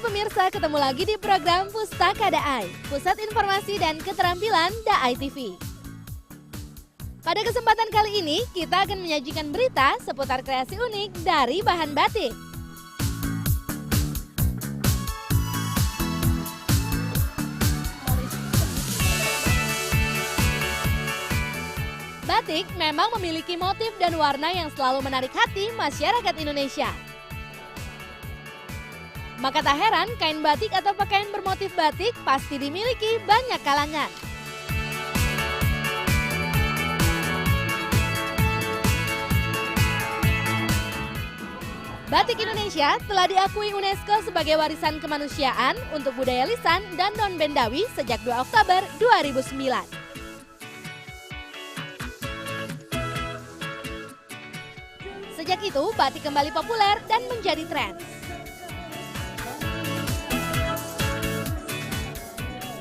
pemirsa, ketemu lagi di program Pustaka Daai, Pusat Informasi dan Keterampilan Daai TV. Pada kesempatan kali ini, kita akan menyajikan berita seputar kreasi unik dari bahan batik. Batik memang memiliki motif dan warna yang selalu menarik hati masyarakat Indonesia. Maka tak heran kain batik atau pakaian bermotif batik pasti dimiliki banyak kalangan. Batik Indonesia telah diakui UNESCO sebagai warisan kemanusiaan untuk budaya lisan dan non-bendawi sejak 2 Oktober 2009. Sejak itu, batik kembali populer dan menjadi tren.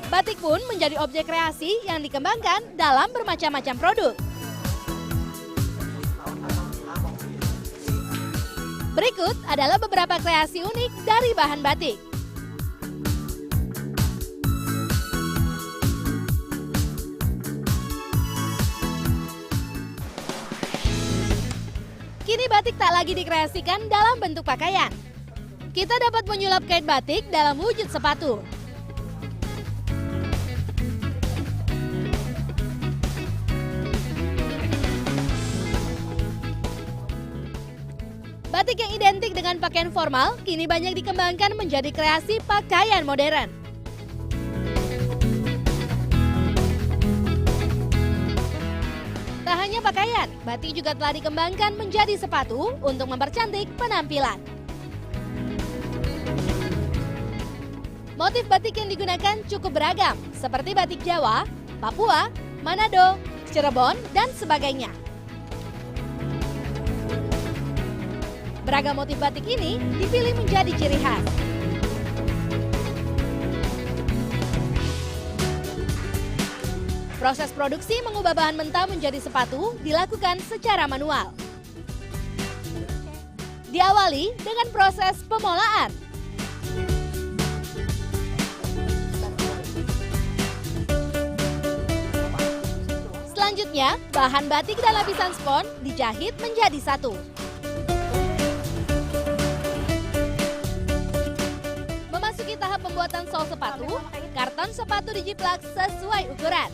Batik pun menjadi objek kreasi yang dikembangkan dalam bermacam-macam produk. Berikut adalah beberapa kreasi unik dari bahan batik. Kini batik tak lagi dikreasikan dalam bentuk pakaian. Kita dapat menyulap kain batik dalam wujud sepatu. Batik yang identik dengan pakaian formal kini banyak dikembangkan menjadi kreasi pakaian modern. Tak hanya pakaian, batik juga telah dikembangkan menjadi sepatu untuk mempercantik penampilan. Motif batik yang digunakan cukup beragam, seperti batik Jawa, Papua, Manado, Cirebon, dan sebagainya. Beragam motif batik ini dipilih menjadi ciri khas. Proses produksi mengubah bahan mentah menjadi sepatu dilakukan secara manual. Diawali dengan proses pemolaan. Selanjutnya, bahan batik dan lapisan spon dijahit menjadi satu. Tahap pembuatan sol sepatu, karton sepatu dijiplak sesuai ukuran.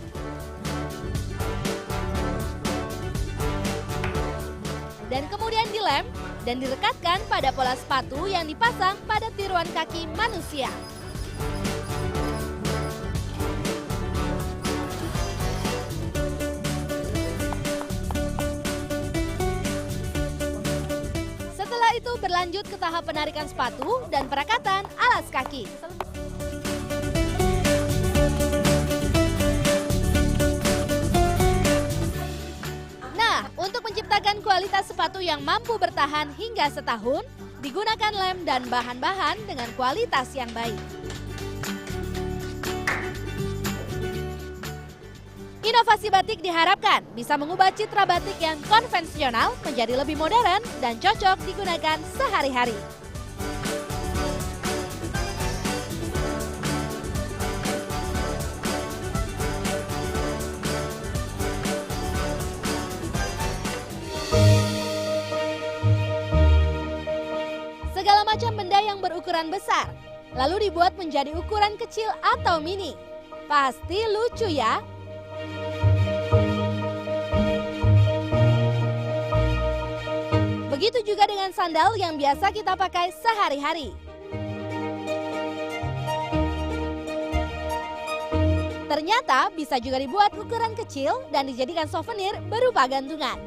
Dan kemudian dilem dan dilekatkan pada pola sepatu yang dipasang pada tiruan kaki manusia. Setelah itu berlanjut ke tahap penarikan sepatu dan perakatan alas kaki. Nah, untuk menciptakan kualitas sepatu yang mampu bertahan hingga setahun, digunakan lem dan bahan-bahan dengan kualitas yang baik. Inovasi batik diharapkan bisa mengubah citra batik yang konvensional menjadi lebih modern dan cocok digunakan sehari-hari. Segala macam benda yang berukuran besar, lalu dibuat menjadi ukuran kecil atau mini. Pasti lucu ya? Begitu juga dengan sandal yang biasa kita pakai sehari-hari. Ternyata bisa juga dibuat ukuran kecil dan dijadikan souvenir berupa gantungan.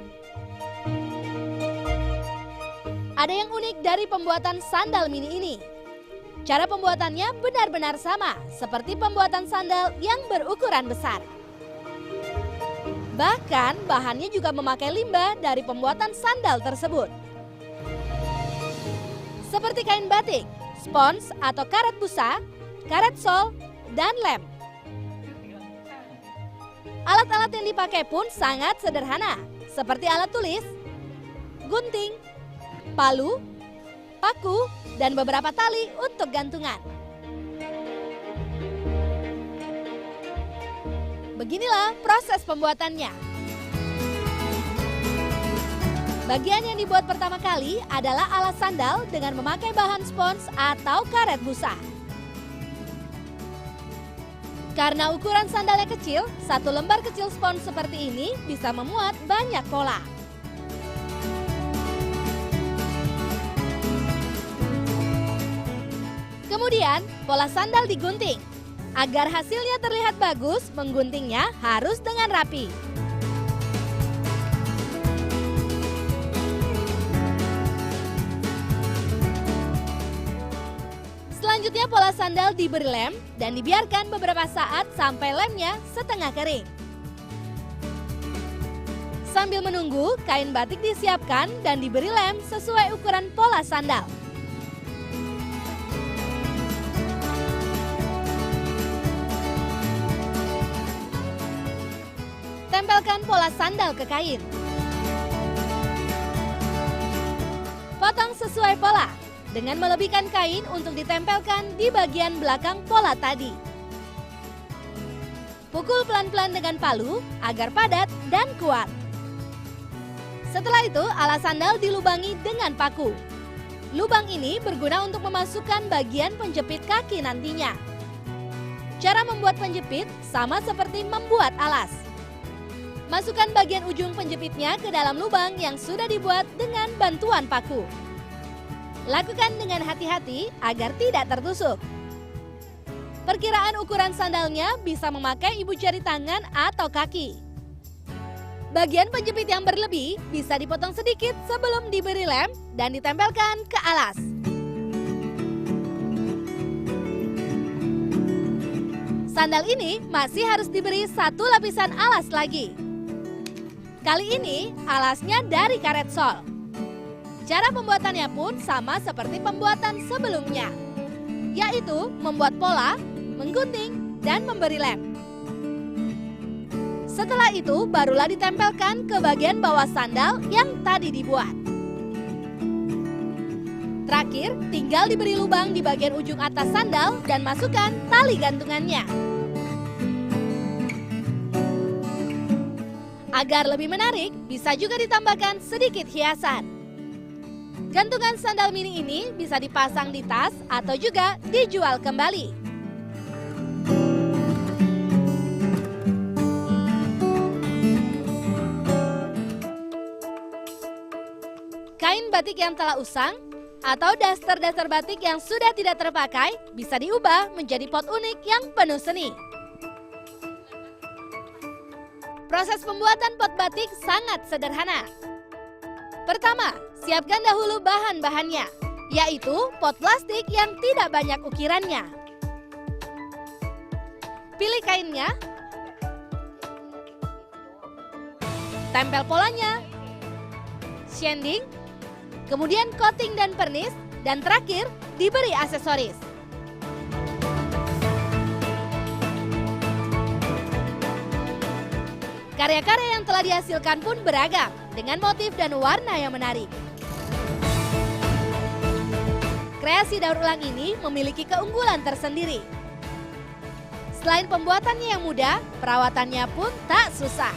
Ada yang unik dari pembuatan sandal mini ini. Cara pembuatannya benar-benar sama seperti pembuatan sandal yang berukuran besar. Bahkan bahannya juga memakai limbah dari pembuatan sandal tersebut. Seperti kain batik, spons atau karet busa, karet sol, dan lem. Alat-alat yang dipakai pun sangat sederhana, seperti alat tulis, gunting, palu, paku, dan beberapa tali untuk gantungan. Beginilah proses pembuatannya. Bagian yang dibuat pertama kali adalah alas sandal dengan memakai bahan spons atau karet busa. Karena ukuran sandalnya kecil, satu lembar kecil spons seperti ini bisa memuat banyak pola. Kemudian, pola sandal digunting. Agar hasilnya terlihat bagus, mengguntingnya harus dengan rapi. Selanjutnya pola sandal diberi lem dan dibiarkan beberapa saat sampai lemnya setengah kering. Sambil menunggu, kain batik disiapkan dan diberi lem sesuai ukuran pola sandal. Tempelkan pola sandal ke kain. Potong sesuai pola dengan melebihkan kain untuk ditempelkan di bagian belakang pola tadi. Pukul pelan-pelan dengan palu agar padat dan kuat. Setelah itu, alas sandal dilubangi dengan paku. Lubang ini berguna untuk memasukkan bagian penjepit kaki nantinya. Cara membuat penjepit sama seperti membuat alas. Masukkan bagian ujung penjepitnya ke dalam lubang yang sudah dibuat dengan bantuan paku. Lakukan dengan hati-hati agar tidak tertusuk. Perkiraan ukuran sandalnya bisa memakai ibu jari tangan atau kaki. Bagian penjepit yang berlebih bisa dipotong sedikit sebelum diberi lem dan ditempelkan ke alas. Sandal ini masih harus diberi satu lapisan alas lagi. Kali ini alasnya dari karet sol. Cara pembuatannya pun sama seperti pembuatan sebelumnya, yaitu membuat pola, menggunting, dan memberi lem. Setelah itu barulah ditempelkan ke bagian bawah sandal yang tadi dibuat. Terakhir, tinggal diberi lubang di bagian ujung atas sandal dan masukkan tali gantungannya. Agar lebih menarik, bisa juga ditambahkan sedikit hiasan. Gantungan sandal mini ini bisa dipasang di tas atau juga dijual kembali. Kain batik yang telah usang atau daster-daster batik yang sudah tidak terpakai bisa diubah menjadi pot unik yang penuh seni. Proses pembuatan pot batik sangat sederhana. Pertama, siapkan dahulu bahan-bahannya, yaitu pot plastik yang tidak banyak ukirannya. Pilih kainnya, tempel polanya, shading, kemudian coating dan pernis, dan terakhir diberi aksesoris. Karya-karya yang telah dihasilkan pun beragam, dengan motif dan warna yang menarik. Kreasi daur ulang ini memiliki keunggulan tersendiri. Selain pembuatannya yang mudah, perawatannya pun tak susah.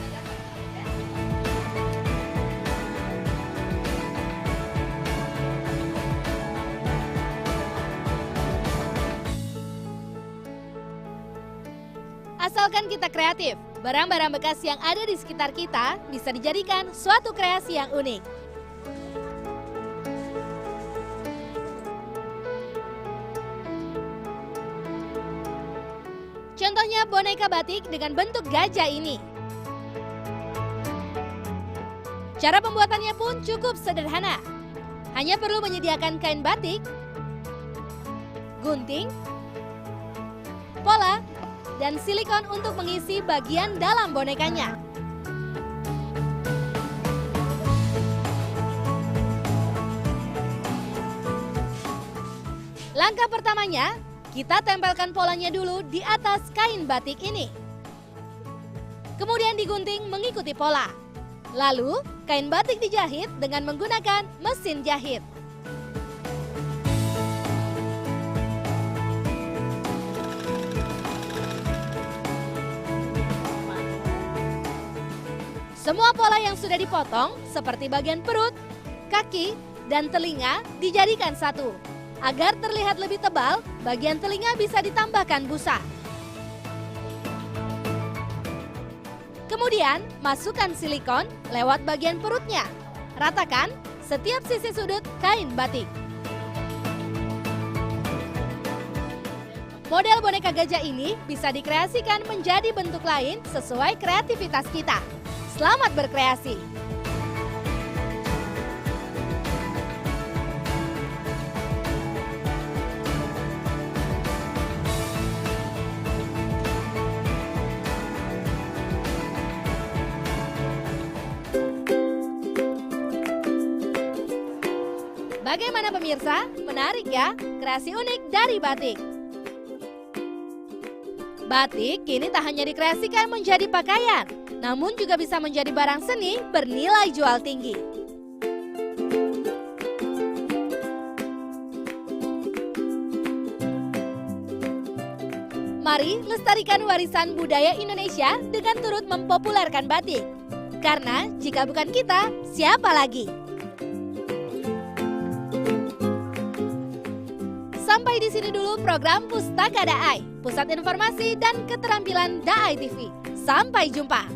Asalkan kita kreatif, barang-barang bekas yang ada di sekitar kita bisa dijadikan suatu kreasi yang unik. Contohnya boneka batik dengan bentuk gajah ini. Cara pembuatannya pun cukup sederhana. Hanya perlu menyediakan kain batik, gunting, pola, dan silikon untuk mengisi bagian dalam bonekanya. Langkah pertamanya, kita tempelkan polanya dulu di atas kain batik ini. Kemudian digunting mengikuti pola. Lalu, kain batik dijahit dengan menggunakan mesin jahit. Semua pola yang sudah dipotong, seperti bagian perut, kaki, dan telinga dijadikan satu. Agar terlihat lebih tebal, bagian telinga bisa ditambahkan busa. Kemudian, masukkan silikon lewat bagian perutnya. Ratakan setiap sisi sudut kain batik. Model boneka gajah ini bisa dikreasikan menjadi bentuk lain sesuai kreativitas kita. Selamat berkreasi! Bagaimana pemirsa? Menarik ya? Kreasi unik dari batik. Batik kini tak hanya dikreasikan menjadi pakaian, namun juga bisa menjadi barang seni bernilai jual tinggi. Mari lestarikan warisan budaya Indonesia dengan turut mempopulerkan batik. Karena jika bukan kita, siapa lagi? Sampai di sini dulu program Pustaka Daai, Pusat Informasi dan Keterampilan Daai TV. Sampai jumpa.